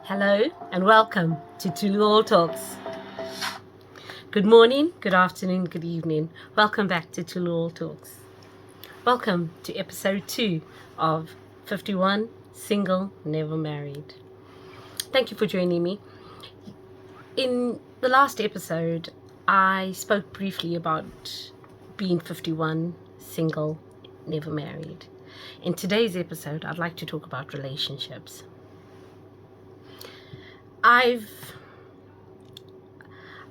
Hello and welcome to Tulu All Talks. Good morning, good afternoon, good evening. Welcome back to Tulu All Talks. Welcome to episode 2 of 51 Single, Never Married. Thank you for joining me. In the last episode, I spoke briefly about being 51, single, never married. In today's episode, I'd like to talk about relationships. I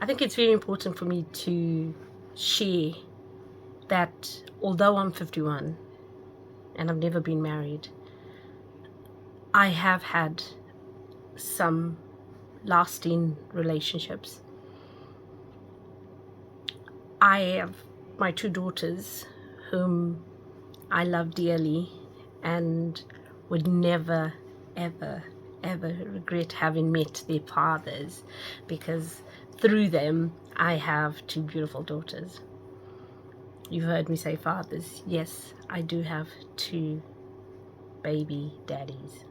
think it's very important for me to share that although I'm 51 and I've never been married, I have had some lasting relationships. I have my 2 daughters whom I love dearly and would never, ever regret having met their fathers, because through them I have 2 beautiful daughters. You've heard me say fathers. Yes, I do have 2 baby daddies.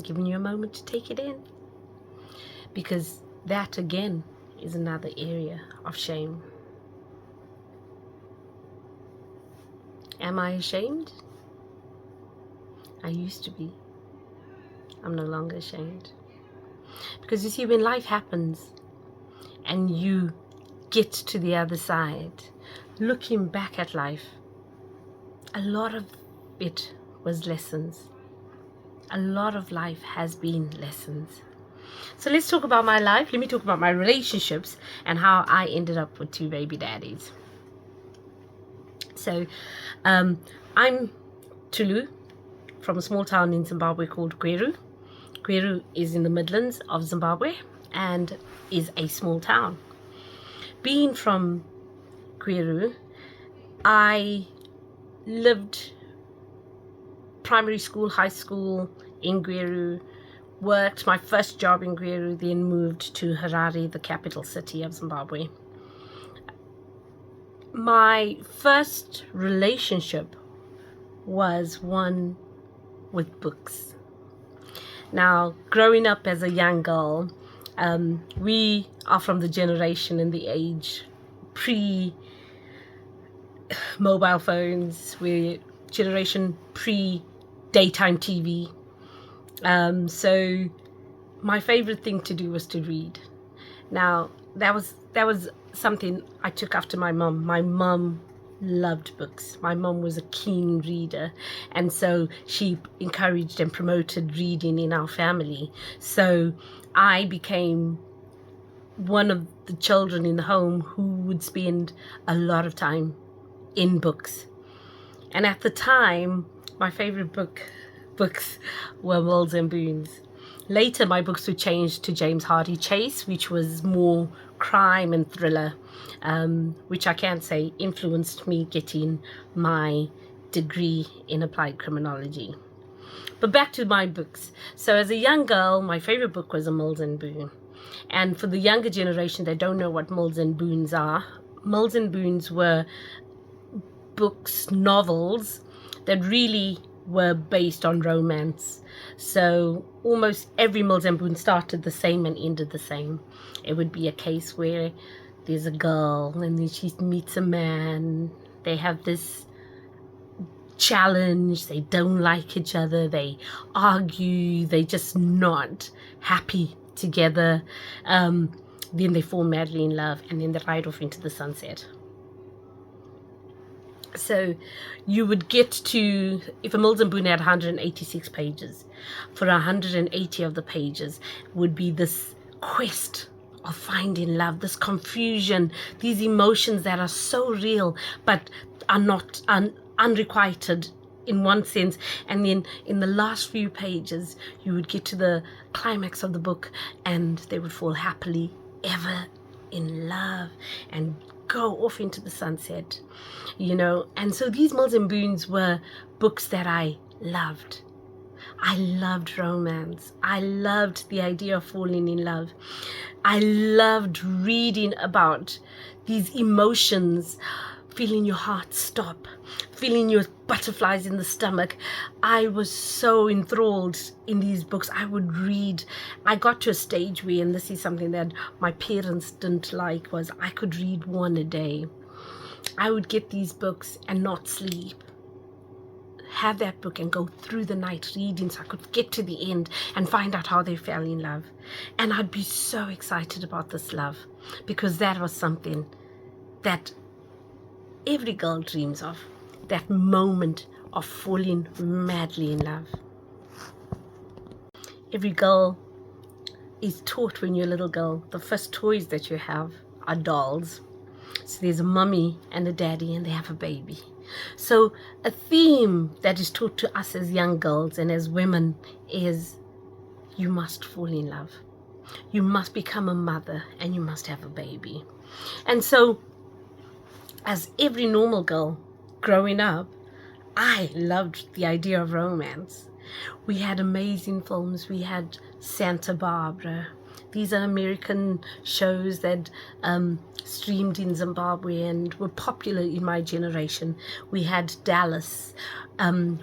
Giving you a moment to take it in, because that again is another area of shame. Am I ashamed? I used to be. I'm no longer ashamed. Because you see, when life happens and you get to the other side, looking back at life, a lot of it was lessons. A lot of life has been lessons. So let's talk about my life. Let me talk about my relationships and how I ended up with 2 baby daddies. So, I'm Tulu from a small town in Zimbabwe called Gweru. Gweru is in the Midlands of Zimbabwe and is a small town. Being from Gweru, I lived primary school, high school in Gweru, worked my first job in Gweru, then moved to Harare, the capital city of Zimbabwe. My first relationship was one with books. Now, growing up as a young girl, we are from the generation and the age pre-mobile phones. We're generation pre-daytime TV. So my favorite thing to do was to read. Now, that was something I took after my mum. My mum loved books. My mum was a keen reader, and so she encouraged and promoted reading in our family. So I became one of the children in the home who would spend a lot of time in books. And at the time, my favorite books were Mills and Boons. Later, my books were changed to James Hardy Chase, which was more crime and thriller, which I can say influenced me getting my degree in applied criminology. But back to my books. So as a young girl, my favorite book was a Mills and Boon. And for the younger generation, they don't know what Mills and Boons are. Mills and Boons were books, novels that really were based on romance. So almost every Mills and Boon started the same and ended the same. It would be a case where there's a girl and then she meets a man. They have this challenge. They don't like each other. They argue. They're just not happy together. Then they fall madly in love, and then they ride off into the sunset. So you would get to, if a Mills and Boon had 186 pages, for 180 of the pages would be this quest of finding love, this confusion, these emotions that are so real but are not unrequited in one sense. And then in the last few pages you would get to the climax of the book and they would fall happily ever in love and go off into the sunset, and so these Mills and Boons were books that I loved. I loved romance. I loved the idea of falling in love. I loved reading about these emotions feeling your heart stop, feeling your butterflies in the stomach. I was so enthralled in these books. I would read. I got to a stage where, and this is something that my parents didn't like, was I could read one a day. I would get these books and not sleep. Have that book and go through the night reading so I could get to the end and find out how they fell in love. And I'd be so excited about this love, because that was something that every girl dreams of, that moment of falling madly in love. Every girl is taught when you're a little girl, the first toys that you have are dolls. So there's a mummy and a daddy and they have a baby. So a theme that is taught to us as young girls and as women is you must fall in love. You must become a mother and you must have a baby. And so as every normal girl growing up, I loved the idea of romance. We had amazing films. We had Santa Barbara. These are American shows that streamed in Zimbabwe and were popular in my generation. We had Dallas,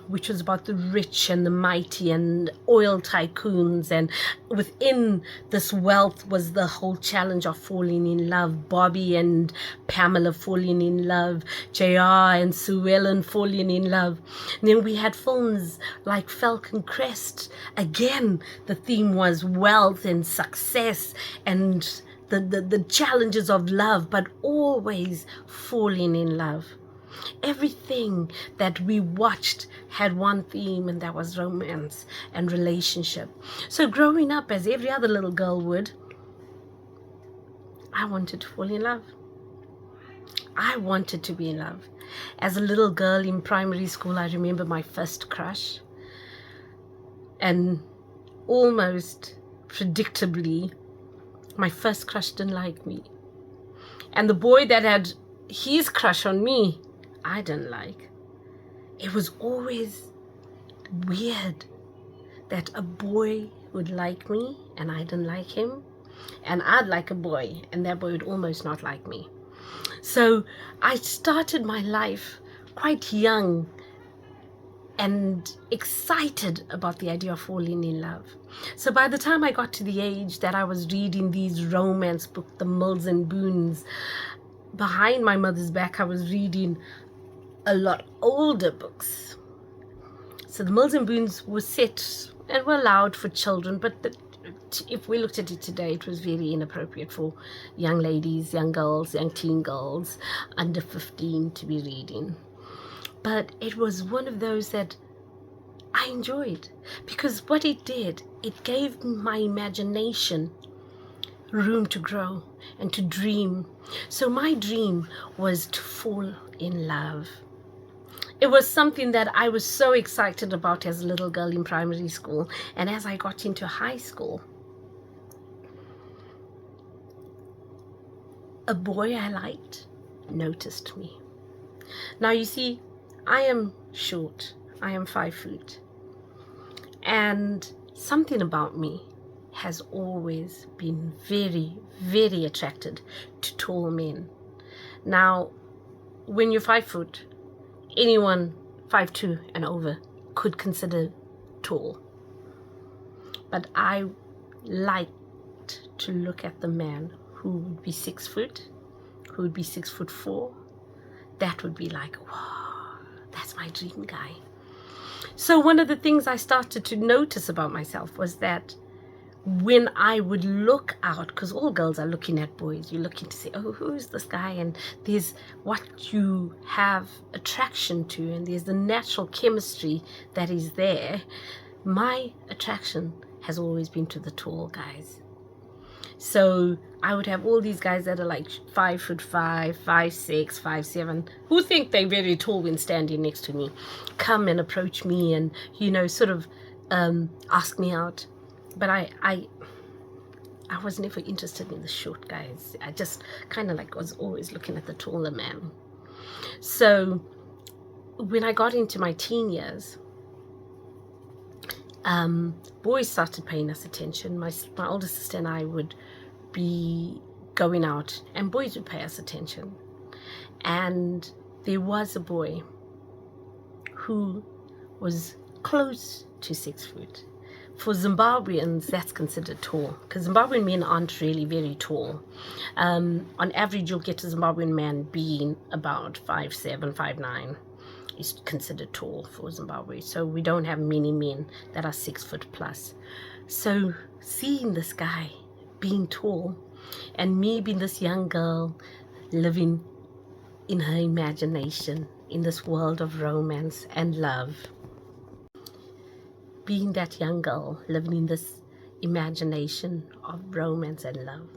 which was about the rich and the mighty and oil tycoons, and within this wealth was the whole challenge of falling in love. Bobby and Pamela falling in love, JR and Sue Ellen falling in love. And then we had films like Falcon Crest. Again, the theme was wealth and success and the challenges of love, but always falling in love. Everything that we watched had one theme, and that was romance and relationship. So growing up, as every other little girl would, I wanted to fall in love. I wanted to be in love. As a little girl in primary school, I remember my first crush. And almost predictably, my first crush didn't like me. And the boy that had his crush on me, I didn't like. It was always weird that a boy would like me and I didn't like him. And I'd like a boy and that boy would almost not like me. So I started my life quite young and excited about the idea of falling in love. So by the time I got to the age that I was reading these romance books, the Mills and Boons, behind my mother's back I was reading a lot older books. So the Mills and Boons were set and were allowed for children, but if we looked at it today, it was very inappropriate for young ladies, young girls, young teen girls under 15 to be reading. But it was one of those that I enjoyed, because what it did, it gave my imagination room to grow and to dream. So my dream was to fall in love. It was something that I was so excited about as a little girl in primary school. And as I got into high school, a boy I liked noticed me. Now you see, I am short. I am 5 foot. And something about me has always been very, very attracted to tall men. Now, when you're 5 foot, anyone 5'2" and over could consider tall. But I liked to look at the man who would be 6 foot, who would be 6'4". That would be like, wow, that's my dream guy. So one of the things I started to notice about myself was that when I would look out, because all girls are looking at boys, you're looking to say, oh, who's this guy? And there's what you have attraction to, and there's the natural chemistry that is there. My attraction has always been to the tall guys. So I would have all these guys that are like 5'5", 5'6", 5'7", who think they're very tall when standing next to me, come and approach me and, sort of ask me out. But I was never interested in the short guys. I just kind of was always looking at the taller man. So when I got into my teen years, boys started paying us attention. My older sister and I would be going out and boys would pay us attention. And there was a boy who was close to 6 foot. For Zimbabweans, that's considered tall, because Zimbabwean men aren't really very tall. On average, you'll get a Zimbabwean man being about 5'7", 5'9". Is considered tall for Zimbabwe. So we don't have many men that are 6 foot plus. So seeing this guy being tall and me being this young girl living in her imagination in this world of romance and love, being that young girl living in this imagination of romance and love,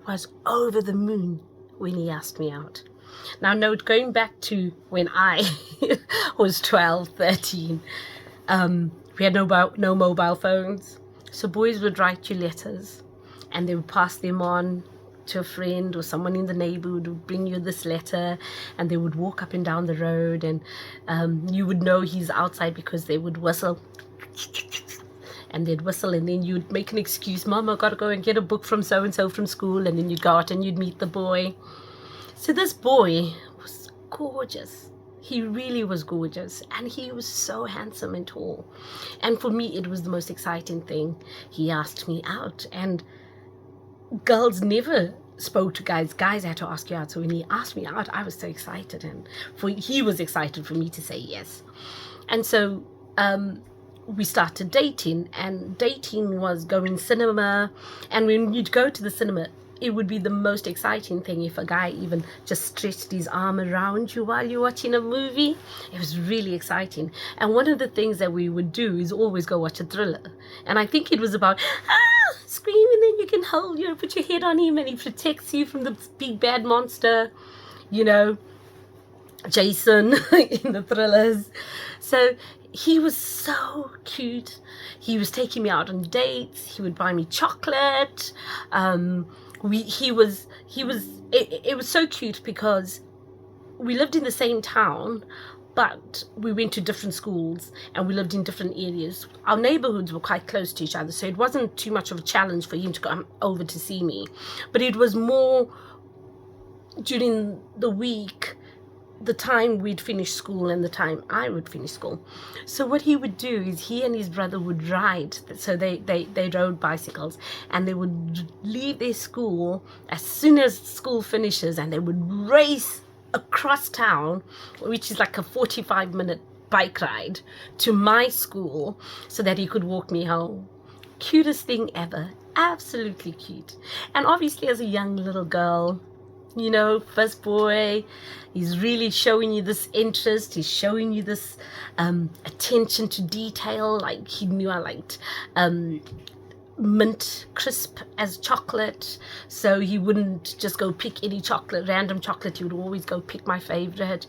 was over the moon when he asked me out. Now note, going back to when I was 12, 13, we had no mobile phones. So boys would write you letters and they would pass them on to a friend, or someone in the neighborhood would bring you this letter, and they would walk up and down the road, and you would know he's outside because they would whistle. And they'd whistle, and then you'd make an excuse, Mom, I've got to go and get a book from so-and-so from school, and then you'd go out and you'd meet the boy. So this boy was gorgeous. He really was gorgeous, and he was so handsome and tall. And for me, it was the most exciting thing. He asked me out, and girls never spoke to guys. Guys had to ask you out. So when he asked me out, I was so excited, and he was excited for me to say yes. And so we started dating, and dating was going cinema. And when you'd go to the cinema, it would be the most exciting thing if a guy even just stretched his arm around you while you're watching a movie. It was really exciting. And one of the things that we would do is always go watch a thriller. And I think it was about scream, and then you can hold, put your head on him, and he protects you from the big bad monster, Jason in the thrillers. So he was so cute. He was taking me out on dates. He would buy me chocolate. It was so cute because we lived in the same town, but we went to different schools and we lived in different areas. Our neighborhoods were quite close to each other, so it wasn't too much of a challenge for him to come over to see me. But it was more during the week, the time we'd finish school and the time I would finish school. So what he would do is he and his brother would ride. So they rode bicycles, and they would leave their school as soon as school finishes, and they would race across town, which is like a 45-minute bike ride, to my school so that he could walk me home. Cutest thing ever. Absolutely cute. And obviously as a young little girl, first boy, he's really showing you this interest. He's showing you this attention to detail. Like, he knew I liked mint crisp as chocolate, so he wouldn't just go pick any random chocolate. He would always go pick my favorite.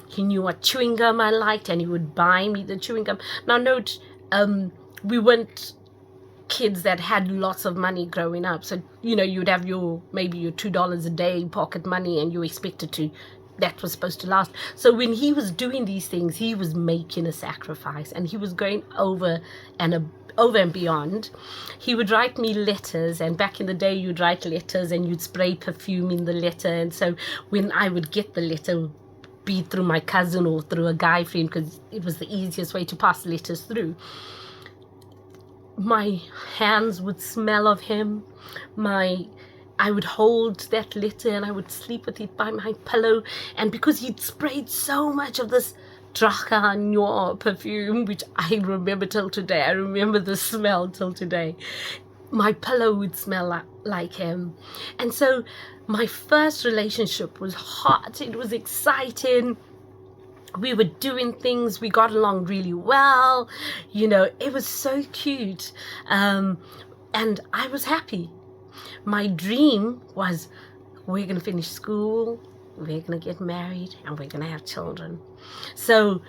He knew what chewing gum I liked, and he would buy me the chewing gum. Now note, we weren't kids that had lots of money growing up, so you'd have maybe your $2 a day pocket money, and you expected that was supposed to last. So when he was doing these things, he was making a sacrifice, and he was going over and beyond. He would write me letters, and back in the day you'd write letters and you'd spray perfume in the letter. And so when I would get the letter, be it through my cousin or through a guy friend, because it was the easiest way to pass letters through, my hands would smell of him. I would hold that letter and I would sleep with it by my pillow. And because he'd sprayed so much of this Dracha Noir perfume, which I remember till today, I remember the smell till today, my pillow would smell like him. And so my first relationship was hot. It was exciting. We were doing things. We got along really well. It was so cute. And I was happy. My dream was, we're going to finish school, we're going to get married, and we're going to have children. So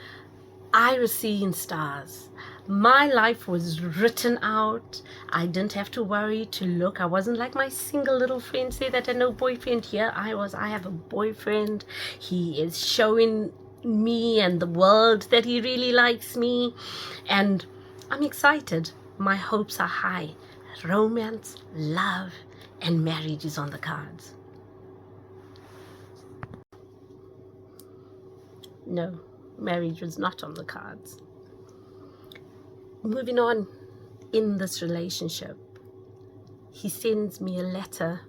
I was seeing stars. My life was written out. I didn't have to worry to look. I wasn't like my single little friend say that had no boyfriend. Here I have a boyfriend. He is showing me and the world that he really likes me, and I'm excited. My hopes are high. Romance, love, and marriage is on the cards. No, marriage was not on the cards. Moving on in this relationship, he sends me a letter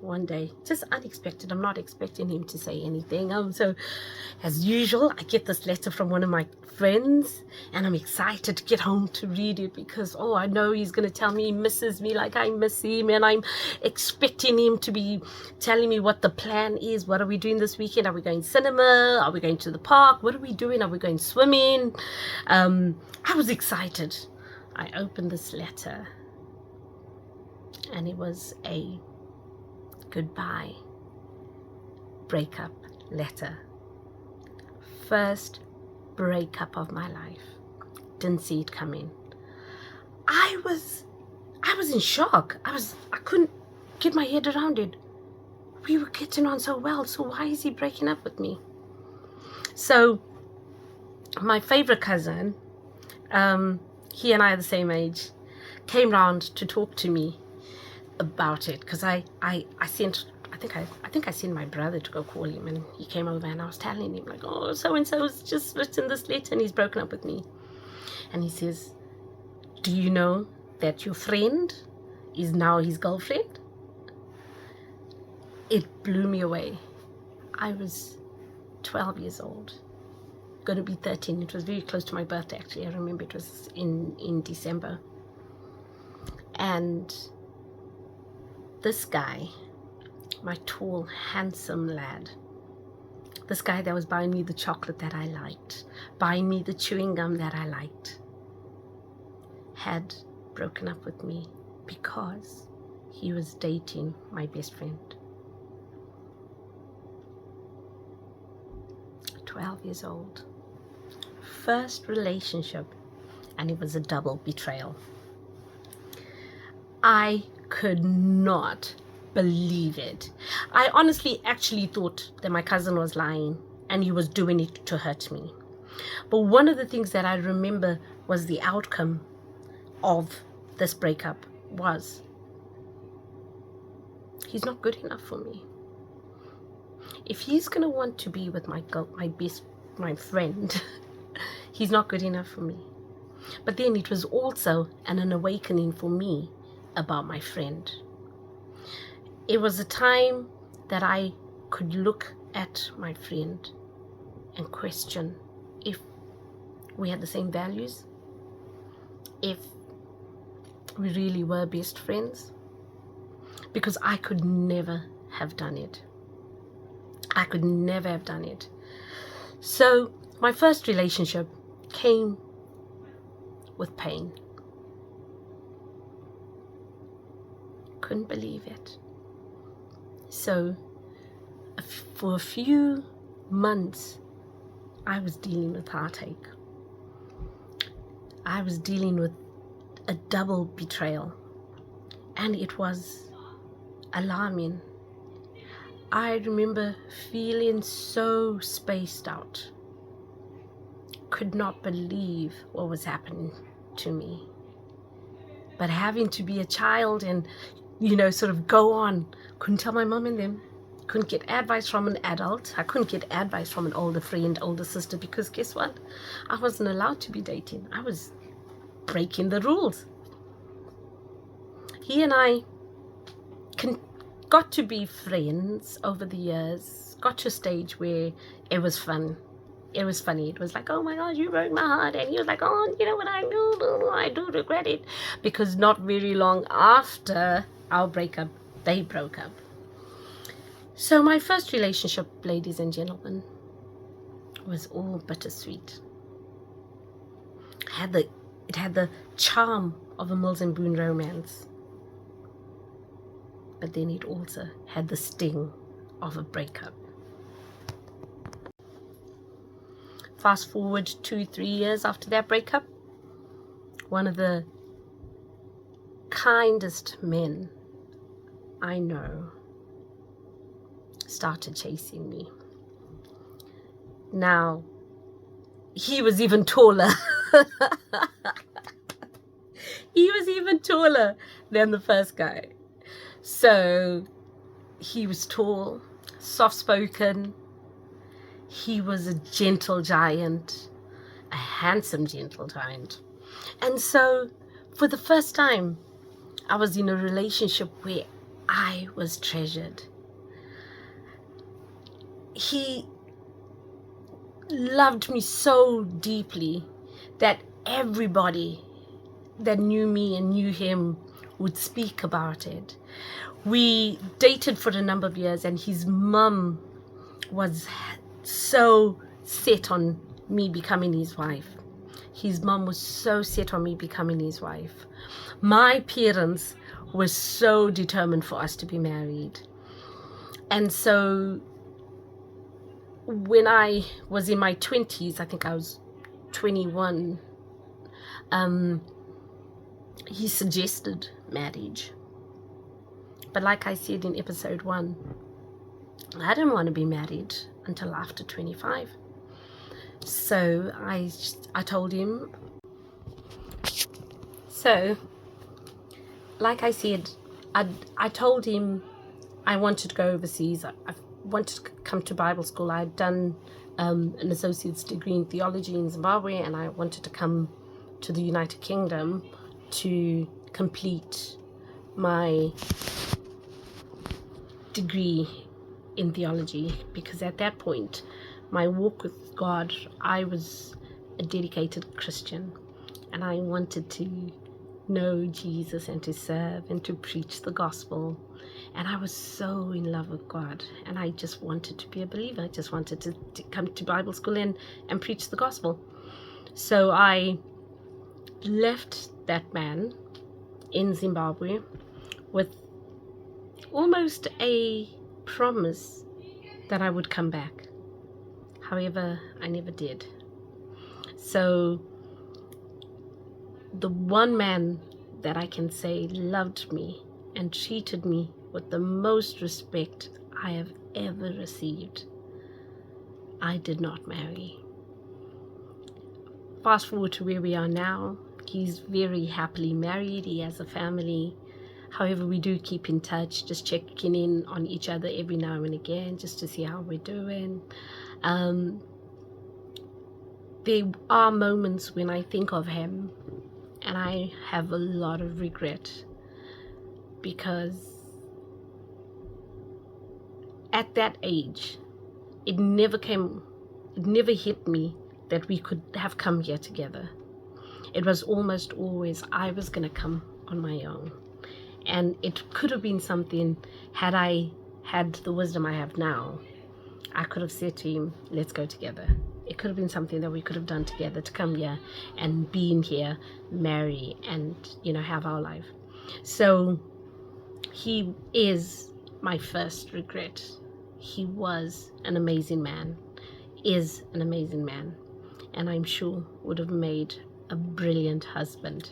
one day, just unexpected. I'm not expecting him to say anything. So as usual, I get this letter from one of my friends, and I'm excited to get home to read it because, oh, I know he's going to tell me he misses me like I miss him, and I'm expecting him to be telling me what the plan is. What are we doing this weekend? Are we going cinema? Are we going to the park? What are we doing? Are we going swimming? I was excited. I opened this letter, and it was a goodbye breakup letter. First breakup of my life. Didn't see it coming. I was in shock. I couldn't get my head around it. We were getting on so well, so why is he breaking up with me? So my favorite cousin, he and I are the same age, came round to talk to me about it, because I think I sent my brother to go call him, and he came over, and I was telling him, like, oh, so and so's just written this letter and he's broken up with me. And he says, do you know that your friend is now his girlfriend? It blew me away. I was 12 years old, going to be 13. It was very close to my birthday, actually. I remember it was in December. And this guy, my tall, handsome lad, this guy that was buying me the chocolate that I liked, buying me the chewing gum that I liked, had broken up with me because he was dating my best friend. 12 years old. First relationship, and it was a double betrayal. I could not believe it. I honestly actually thought that my cousin was lying and he was doing it to hurt me. But one of the things that I remember was the outcome of this breakup was, he's not good enough for me. If he's gonna want to be with my friend, he's not good enough for me. But then it was also an awakening for me about my friend. It was a time that I could look at my friend and question if we had the same values, if we really were best friends, because I could never have done it. I could never have done it. So my first relationship came with pain. Couldn't believe it. So for a few months, I was dealing with heartache. I was dealing with a double betrayal, and it was alarming. I remember feeling so spaced out. Could not believe what was happening to me. But having to be a child and, sort of go on. Couldn't tell my mom and them. Couldn't get advice from an adult. I couldn't get advice from an older friend, older sister, because guess what? I wasn't allowed to be dating. I was breaking the rules. He and I got to be friends over the years. Got to a stage where it was fun. It was funny. It was like, oh my God, you broke my heart. And he was like, oh, you know what, I do regret it. Because not very long after our breakup, they broke up. So my first relationship, ladies and gentlemen, was all bittersweet. It had the charm of a Mills and Boone romance. But then it also had the sting of a breakup. Fast forward 2-3 years after that breakup, one of the kindest men I know started chasing me. Now, he was even taller. He was even taller than the first guy. So he was tall, soft-spoken, He was a gentle giant, a handsome gentle giant. And so for the first time, I was in a relationship where I was treasured. He loved me so deeply that everybody that knew me and knew him would speak about it. We dated for a number of years, and his mum was so set on me becoming his wife. His mum was so set on me becoming his wife. My parents were so determined for us to be married. And so when I was in my 20s, I think I was 21, he suggested marriage. But like I said in episode 1, I didn't want to be married until after 25. So I told him. So, like I said, I told him I wanted to go overseas. I wanted to come to Bible school. I'd done an associate's degree in theology in Zimbabwe, and I wanted to come to the United Kingdom to complete my degree in theology, because at that point, my walk with God, I was a dedicated Christian, and I wanted to know Jesus and to serve and to preach the gospel. And I was so in love with God, and I just wanted to be a believer. I just wanted to come to Bible school and preach the gospel. So I left that man in Zimbabwe with almost a promise that I would come back. However, I never did. So the one man that I can say loved me and treated me with the most respect I have ever received, I did not marry. Fast forward to where we are now. He's very happily married. He has a family. However, we do keep in touch, just checking in on each other every now and again, just to see how we're doing. There are moments when I think of him and I have a lot of regret, because at that age, it never hit me that we could have come here together. It was almost always I was going to come on my own. And it could have been something, had I had the wisdom I have now, I could have said to him, let's go together. It could have been something that we could have done together, to come here and be in here, marry, and, have our life. So he is my first regret. He was an amazing man, is an amazing man, and I'm sure would have made a brilliant husband.